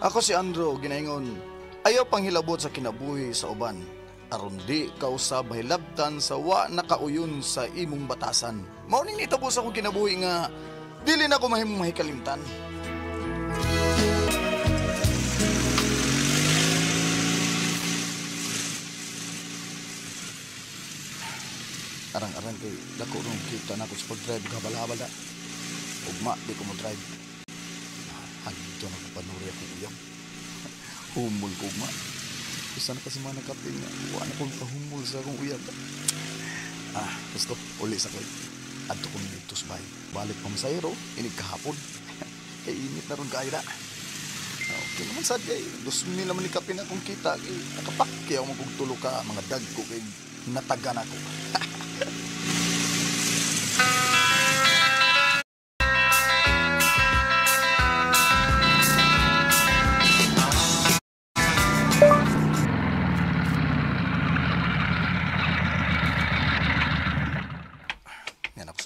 Ako si Andrew, ginaingon, ayaw pang hilabot sa kinabuhi sa uban. Aron di kausab hilabtan sa wa nakauyon sa imong batasan. Mao ning nitabo sa akong kinabuhi nga dili na ko mahimong mahikalimtan. Arang-arang kay dako rong kita na ko sa pag-drive kabala-bala. Ugma di ko mo drive. Hangito na ko panuri akong uyang. Humul ko ugma. Isa na kasi mga nagkapin nga. Wala kong kahumul sa akong uyag. Gusto, uli sa koy. Adto kong dito sa bahay. Balik pa masayro, inig kahapon. Kay init na ron kaira. Okay naman sad kay. 2,000 naman ikapin akong kita. Kay nakapakyaw mo kong tulo ka. Mga dag ko kay natagan ako.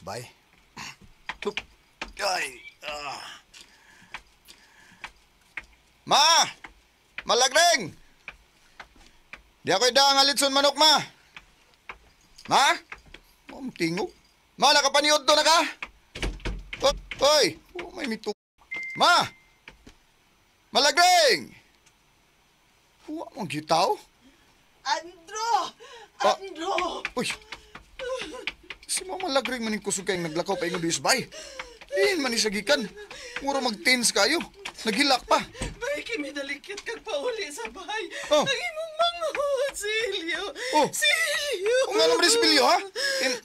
Bye. Ay. Ma! Malagring! Di ako'y daang alitson manok, ma. Ma? Tingog. Ma, nakapaniod to na ka? Hoy! May mito. Ma! Malagring! Huwag mong gitaw? Andro! Andro! Uy! Si Mama Lagring maning kusog kayong naglakaw pa ingon di isbay. Diin man isagikan. Muro mag-tense kayo. Naghilak pa. Bay, kimi dalikit kag pauli sa bahay. Oh. Ang imong manghod, Silio. Oh. Silio. Kung nga naman si Bilyo, ha?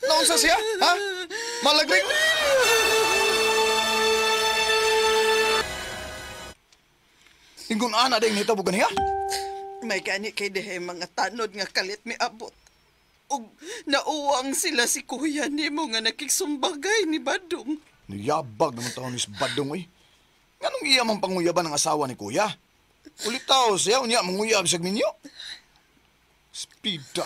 Naunsa siya, ha? Malagring? Ingon ana ding nitabugan niya? May gani kay dehe mga tanod nga kalit mi abot. Og nauwang sila si kuya nimo nga nakiksumbagay ni Badong. Niyabag naman taon ni Badong, eh. Nganong iya mang panguyaban ng asawa ni kuya? Ulit tao siya, unya manguyab siya minyo. Spida.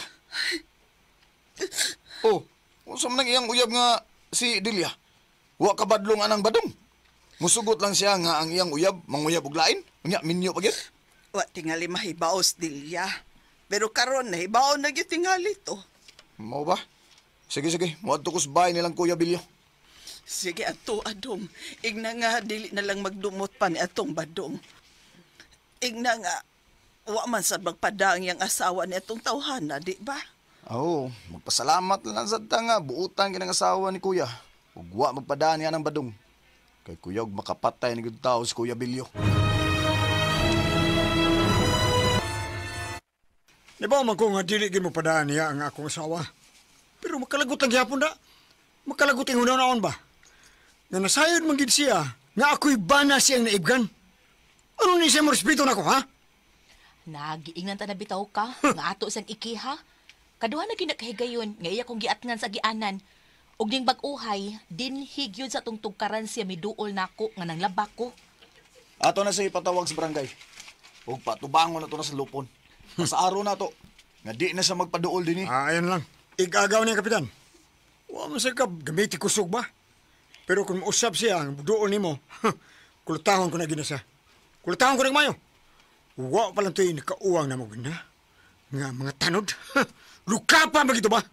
Oh, unsa man ang iyang uyab nga si Delia? Wa ka badlong anang Badong. Musugot lang siya nga ang iyang uyab manguyab og lain. Unya minyo pa gyud. Wa tingali mahibaos Dilya. Pero karon nahibaw na gyud tingali to. Mao ba? Sige, muadto ko sa bahay nilang Kuya Bilyo. Sige ato adong. Igna nga dili na lang magdumot pa ni atong Badong. Igna nga wa man sad magpadang yang asawa ni atong tawhana, di ba? Oo, magpasalamat lang sa nga buutan kinang asawa ni Kuya. Ug wa magpadaan niya ng Badong. Kay Kuya og makapatay ni gud tao si Kuya Bilyo. Di ba man ko nga dili gyud mo padaan niya ang akong asawa? Pero makalagot ang gyapon da. Makalagot ang una-naon ba? Nga nasayod man gid siya nga ako'y bana siyang naibgan. Ano ni siya mo respeto nako, ha? Nagiingnan ta na bitaw ka, nga ato sang ikiha. Kaduha na ginakahigayon, nga iya kong giatngan sa gianan. Og ding bag-uhay, din higyod sa tungtugkaran siya miduol nako nga nanglabak ko. Ato na siya ipatawag sa barangay. Ug patubangon na to na sa lupon. Sa araw na to, nga di na siya magpaduol din eh. Ayan lang. Igagaw niya, Kapitan. Wa man sa ka gamiti kusog ba? Pero kung mausap siya, ang doon ni mo, kulutahon ko na ginasa. Kulutahon ko na mayo. Wa palang to'y nakauwang na mo gina. Nga mga tanod. Luka pa magito ba?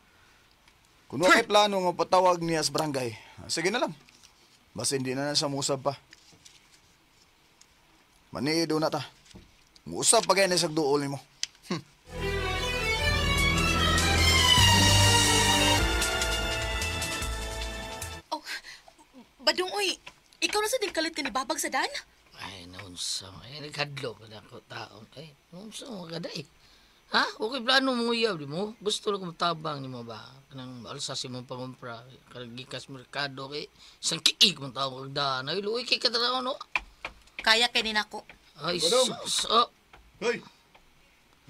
Kung wakay plano nga patawag niya sa barangay, sige na lang. Basta hindi na siya musab pa. Manido na ta. Musab pa kaya na sa duol ni mo. Badong, uy, ikaw na sa din kalit ka ni Babag sa dan? Ay, naunsa. Ay, nagkadlo pa na ako taong. Ay, naunsa mo kada eh. Ha? Okay, plano mo uyab di mo? Gusto lang kumatabang ni mo ba? Kanang alsasi mo pangumpra. Kanang gikas merkado kay isang kiig mong tao magdaan. Ay, luwi kay katalaw, no? Kaya kay ninako. Ay, Badong. sus. Oh. Hoy!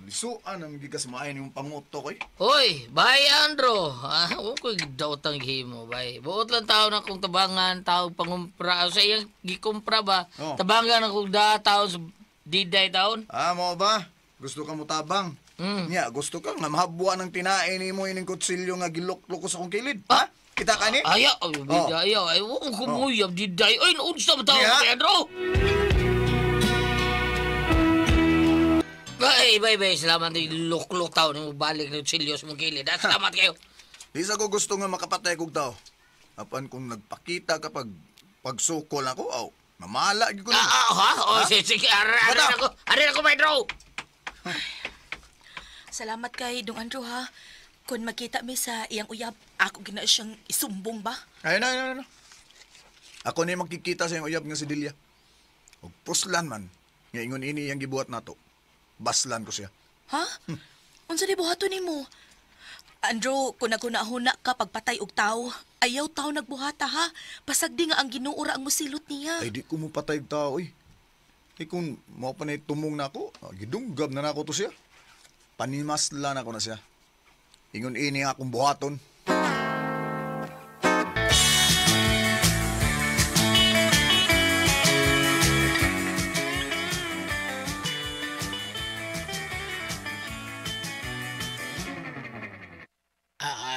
Lisuan ang gigas maayon yung panguto koy. Hoy, bye, Andro. Ah, okay, daot ang himo, bye. Buot lang tao na kung tabangan, tao pangumpra. Sa iyang gikumpra ba? Oh. Tabangan ang kung tao sa diday taon. Mo ba? Gusto ka mo tabang? Nya, gusto ka nga mahabuan ng tinae ni mo ining kutsilyo nga giluklok ko sa kong kilid. Ha? Kita ka ni? Ayaw, ayaw. Ay, huwag kumuyab, diday. Ay, naunsa mo tao, Yeah. Pedro. Bye. Salamat ni luklutaw ni mo balik ni Silyos mong kilid. Salamat kayo. Di sa ko gusto nga makapatay kog tao. Apan kung nagpakita kapag pagsukol ako, aw, mamala gyud ko. Sige. Arin ako, Pedro. Salamat kay Dong Andrew ha. Kung makita mi sa iyang uyab, ako gina siyang isumbong ba? Ay, na. Ako ni makikita sa iyong uyab nga si Delia. Og puslan man, nga ingon ini yang gibuhat nato. Baslan ko siya. Ha? Unsa di buhaton nimo? Andrew, kung naguna-huna ka pagpatay og tao, ayaw tao nagbuhata ha. Pasagdi nga ang ginuura ang musilot niya. Ay, di ko mo patay og tao, eh. Eh, kung mao pa na tumong na ako, gidunggab na nako to siya. Panimaslan ako na siya. Ingon ini nga akong buhaton.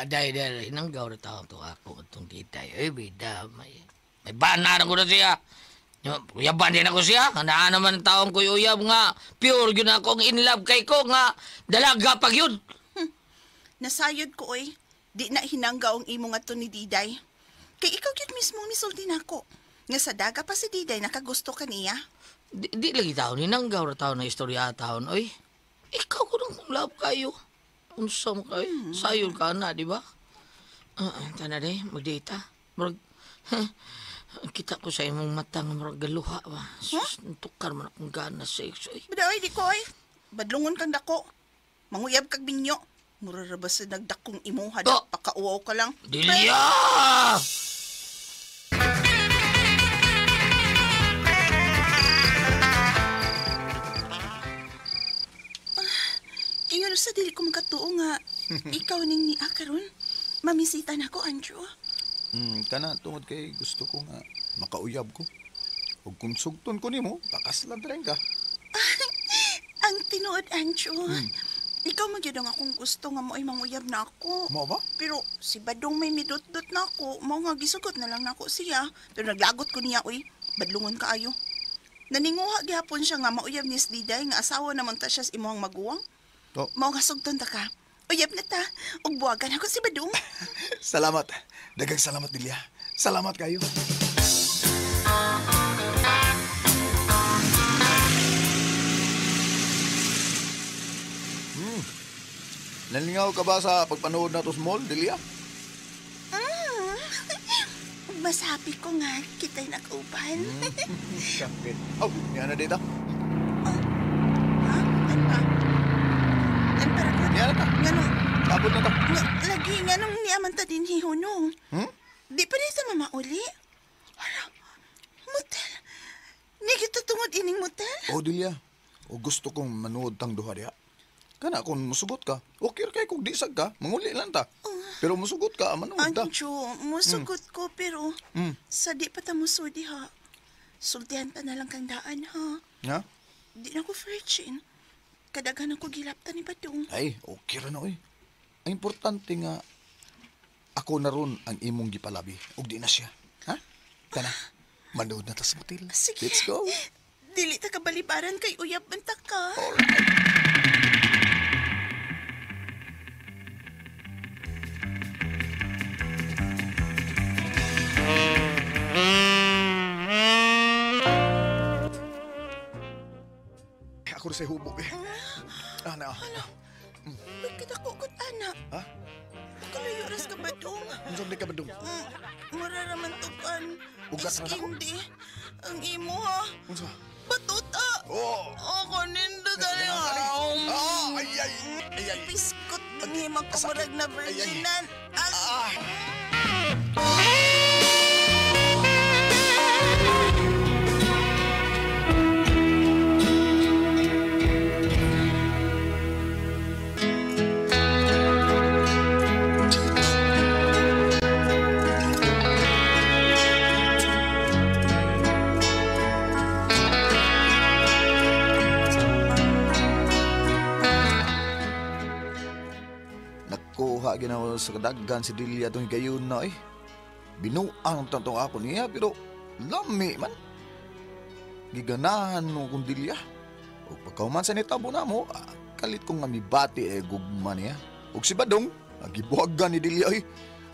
Dahil hinanggaw na tao to ako itong kitay. Ay, bida, may banaan ko na siya. Uyaban din ako siya. Handaan naman ang taong ko uyab nga. Pure yun ako ang in love kay ko nga. Dalaga pag yun. Nasayod ko, oy. Di na hinanggaw ang imo nga to ni Diday. Kay ikaw yun mismo misulti na ako. Nga sa daga pa si Diday, nakagusto ka niya. Di lagi taon. Hinanggaw na taon na istorya taon. Oy, ikaw ko nang love kayo. Unsa mo kayo? Sayol ka na, di ba? Tana de, mag-data. Kita ko sa imong mata nga marag galuha ba. Sus, tukar man akong gana sa iyo. Bada, oy, di ko, oy. Badlungon kang dako. Manguyab kag binyo. Murarabas sa nagdakong imo, hada. Oh! Pakauaw ka lang. Delia! Ingon sa dili ko magkatuo nga. Ikaw ning ni Akaron. Mamisita na ko, Andrew. Kana, tungod kay gusto ko nga makauyab ko. Huwag kung sugton ko nimo, pakaslan rin ka. Ang tinuod, Andrew. Ikaw magyudang akong gusto nga mo'y manguyab na ako. Mo ba? Pero si Badong may midot-dot na ako. Mao nga gisugot na lang na ako siya. Pero naglagot ko niya, uy. Badlungon kaayo. Naninguha gihapon siya nga mauyab ni Diday nga asawa naman ta siya sa imuhang maguwang. Oh. Mao nga sugton ta ka. Uyab na ta. Ug buwagan ako si Badong. Salamat. Dagang salamat, Delia. Salamat kayo. Nalingaw ka ba sa pagpanood na to small, Delia? Masabi ko nga, kita'y nakauban. Kapit. Oh, yan na dito. Ha? Ano ba? Ano para ko? Yan na ta. Ganun. Abot na to. Lagi nga nung niyaman ta din hihunong. Di pa rin sa mama uli. Hala, motel. Ni kita tungod ining motel? Oh, Delia. O gusto kong manood tang duha diha. Kana kung musugot ka, okay kay kung disag ka, manguli lang ta. Pero musugot ka, manood ta. Anjo, musugot ko pero sa di pa ta musudi ha. Sultihan ta na lang kang daan ha. Ha? Di na ko virgin. Kadaghan ako gilapta ni Badong. Ay, okay ra na oy. Ang importante nga, ako na ron ang imong gipalabi. Ug di na siya. Ha? Kana, manood na ta sa motel. Sige. Let's go. Dili ta kabalibaran kay uyab banta ka. Alright. Ako na sa hubo eh. Ana. Uy, kita ko kot ana. Ha? Kalayo ras ka Badong. Unsang di ka ba dong? Mararaman to kan. Ugat na ako. Iskindi. Ang imo ha. Unsa? Batuta. Oh! Ako nindo dali ha. Ah! Ay, ay! Ay, ay! Biskot ng himag kumarag na virginan. Ah! Nakuha ginawa sa kadaggan si Delia itong gayon na eh. Binuang tantong ako niya pero lami man. Giganahan mo kung Delia. O pagkauman sa nitabo na mo, kalit kong nga mibati gugma niya. Ug si Badong, nagibuhagan ni Dilya ay.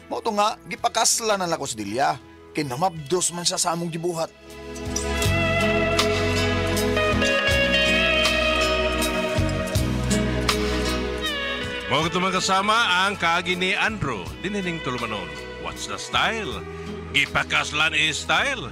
Mao to nga, gipakasla na ako si Dilya. Kay namabdos man siya sa among gibuhat. Mga mga kasama ang kaagi ni Andrew, dinining tulumanon. What's the style? Gipakaslan is style.